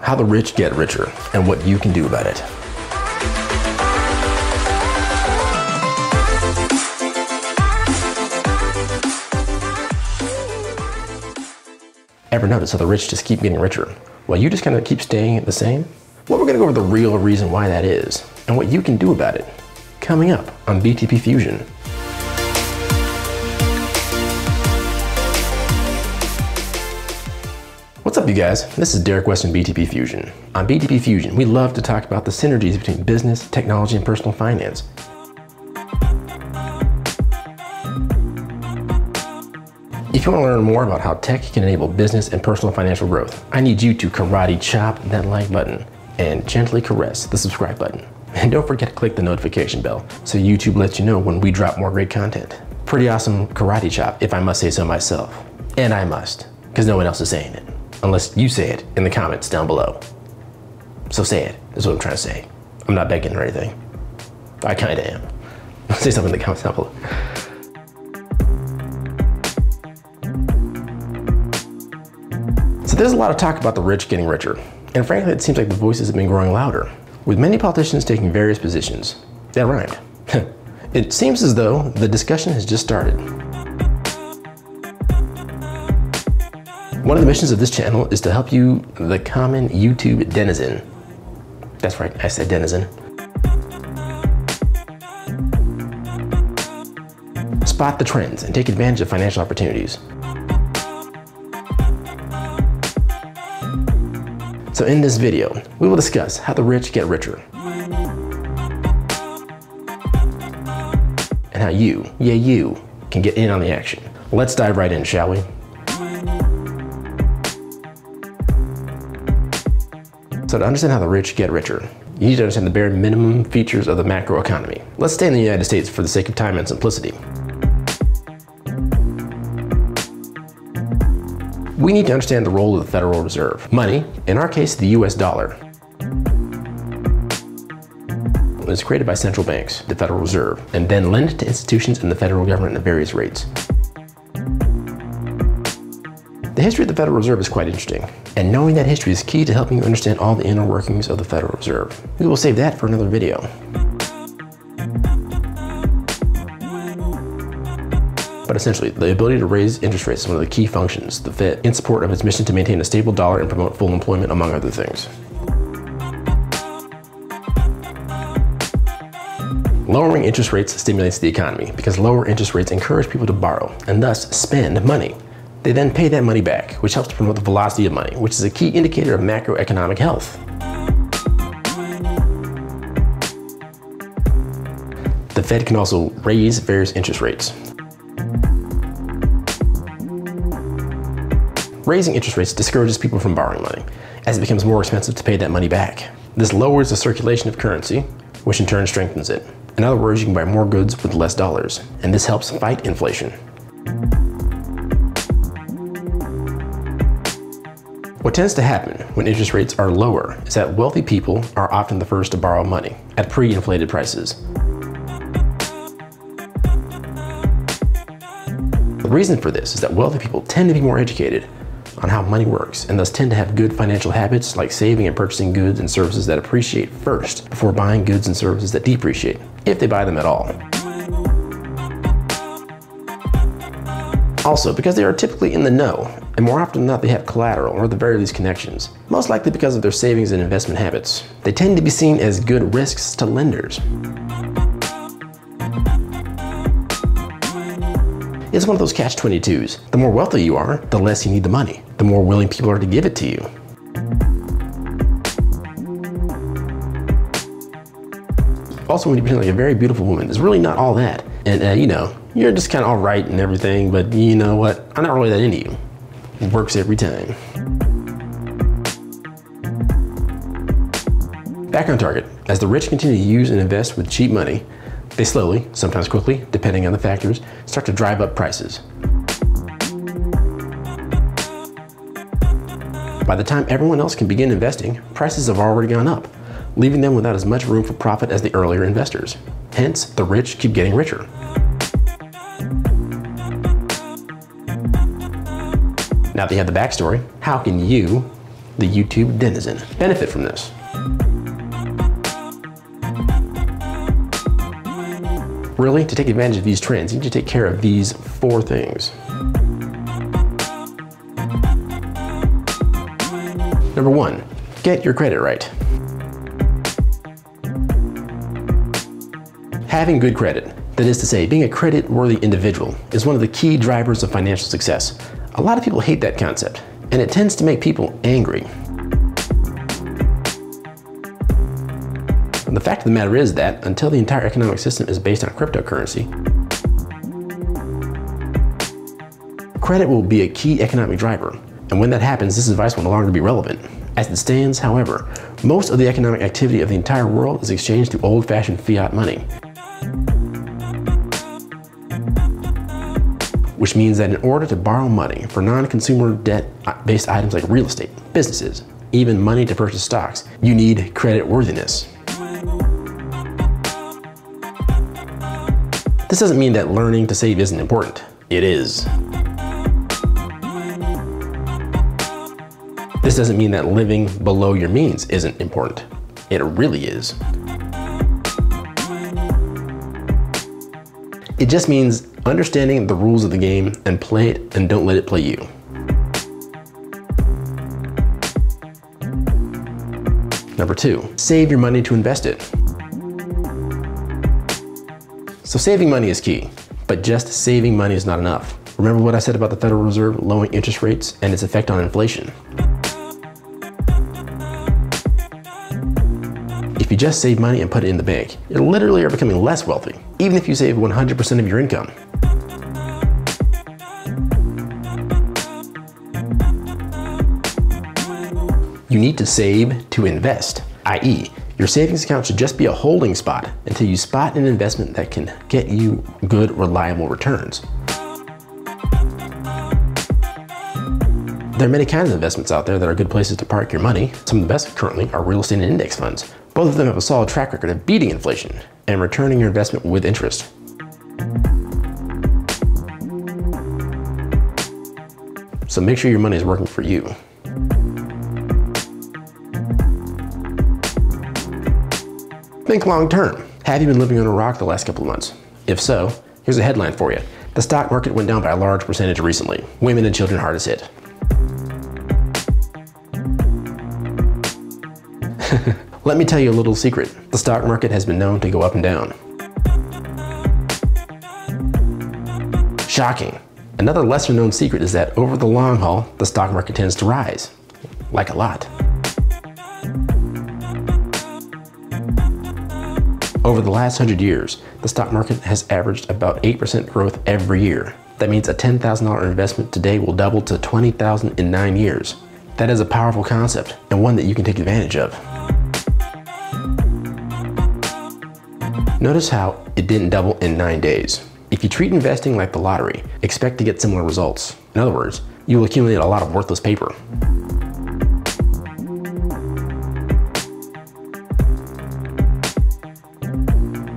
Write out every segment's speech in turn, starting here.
how the rich get richer and what you can do about it. Ever notice how the rich just keep getting richer while you just kind of keep staying the same? Well, we're gonna go over the real reason why that is and what you can do about it coming up on BTP Fusion. What's up, you guys? This is Derek West in BTP Fusion. On BTP Fusion, we love to talk about the synergies between business, technology, and personal finance. If you want to learn more about how tech can enable business and personal financial growth, I need you to karate chop that like button and gently caress the subscribe button. And don't forget to click the notification bell so YouTube lets you know when we drop more great content. Pretty awesome karate chop, if I must say so myself. And I must, because no one else is saying it. Unless you say it in the comments down below. So say it, is what I'm trying to say. I'm not begging or anything. I kinda am. Say something in the comments down below. So there's a lot of talk about the rich getting richer. And frankly, it seems like the voices have been growing louder, with many politicians taking various positions. That rhymed. It seems as though the discussion has just started. One of the missions of this channel is to help you, the common YouTube denizen. That's right, I said denizen. Spot the trends and take advantage of financial opportunities. So in this video, we will discuss how the rich get richer. And how you, you, can get in on the action. Let's dive right in, shall we? So to understand how the rich get richer, you need to understand the bare minimum features of the macroeconomy. Let's stay in the United States for the sake of time and simplicity. We need to understand the role of the Federal Reserve. Money, in our case the US dollar, is created by central banks, the Federal Reserve, and then lent to institutions in the federal government at various rates. The history of the Federal Reserve is quite interesting, and knowing that history is key to helping you understand all the inner workings of the Federal Reserve. We will save that for another video. But essentially, the ability to raise interest rates is one of the key functions of the Fed in support of its mission to maintain a stable dollar and promote full employment, among other things. Lowering interest rates stimulates the economy because lower interest rates encourage people to borrow and thus spend money. They then pay that money back, which helps to promote the velocity of money, which is a key indicator of macroeconomic health. The Fed can also raise various interest rates. Raising interest rates discourages people from borrowing money, as it becomes more expensive to pay that money back. This lowers the circulation of currency, which in turn strengthens it. In other words, you can buy more goods with less dollars, and this helps fight inflation. What tends to happen when interest rates are lower is that wealthy people are often the first to borrow money at pre-inflated prices. The reason for this is that wealthy people tend to be more educated on how money works and thus tend to have good financial habits like saving and purchasing goods and services that appreciate first before buying goods and services that depreciate, if they buy them at all. Also, because they are typically in the know, and more often than not they have collateral or at the very least connections, most likely because of their savings and investment habits, they tend to be seen as good risks to lenders. It's one of those catch-22s. The more wealthy you are, the less you need the money. The more willing people are to give it to you. Also, when you pretend like a very beautiful woman, it's really not all that. And you know, you're just kind of all right and everything, but you know what? I'm not really that into you. It works every time. Back on target, as the rich continue to use and invest with cheap money, they slowly, sometimes quickly, depending on the factors, start to drive up prices. By the time everyone else can begin investing, prices have already gone up, leaving them without as much room for profit as the earlier investors. Hence, the rich keep getting richer. Now that you have the backstory, how can you the YouTube denizen, benefit from this. Really, to take advantage of these trends, you need to take care of these 4 things. Number 1, get your credit right. Having good credit, that is to say, being a credit-worthy individual, is one of the key drivers of financial success. A lot of people hate that concept, and it tends to make people angry. The fact of the matter is that until the entire economic system is based on cryptocurrency, credit will be a key economic driver. And when that happens, this advice will no longer be relevant. As it stands, however, most of the economic activity of the entire world is exchanged through old-fashioned fiat money. Which means that in order to borrow money for non-consumer debt-based items like real estate, businesses, even money to purchase stocks, you need credit worthiness. This doesn't mean that learning to save isn't important. It is. This doesn't mean that living below your means isn't important. It really is. It just means understanding the rules of the game and play it and don't let it play you. Number 2, save your money to invest it. So saving money is key, but just saving money is not enough. Remember what I said about the Federal Reserve lowering interest rates and its effect on inflation? If you just save money and put it in the bank, you literally are becoming less wealthy, even if you save 100% of your income. You need to save to invest, i.e., your savings account should just be a holding spot until you spot an investment that can get you good, reliable returns. There are many kinds of investments out there that are good places to park your money. Some of the best currently are real estate and index funds. Both of them have a solid track record of beating inflation and returning your investment with interest. So make sure your money is working for you. Think long term. Have you been living on a rock the last couple of months? If so, here's a headline for you. The stock market went down by a large percentage recently. Women and children hardest hit. Let me tell you a little secret. The stock market has been known to go up and down. Shocking. Another lesser known secret is that over the long haul, the stock market tends to rise. Like a lot. Over the last 100 years, the stock market has averaged about 8% growth every year. That means a $10,000 investment today will double to $20,000 in 9 years. That is a powerful concept and one that you can take advantage of. Notice how it didn't double in 9 days. If you treat investing like the lottery, expect to get similar results. In other words, you will accumulate a lot of worthless paper.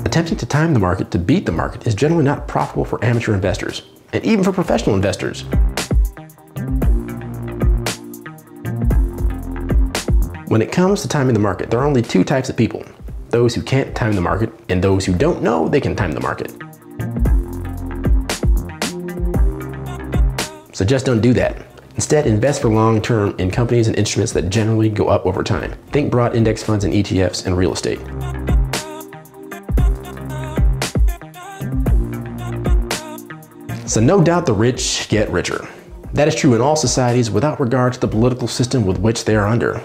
Attempting to time the market to beat the market is generally not profitable for amateur investors, and even for professional investors. When it comes to timing the market, there are only 2 types of people. Those who can't time the market, and those who don't know they can time the market. So just don't do that. Instead, invest for long term in companies and instruments that generally go up over time. Think broad index funds and ETFs and real estate. So no doubt the rich get richer. That is true in all societies without regard to the political system with which they are under.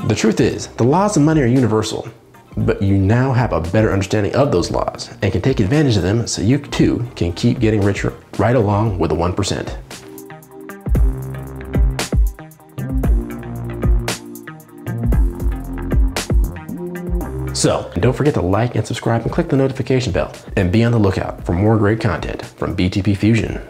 The truth is, the laws of money are universal, but you now have a better understanding of those laws and can take advantage of them so you too can keep getting richer right along with the 1%. So, don't forget to like and subscribe and click the notification bell, and be on the lookout for more great content from BTP Fusion.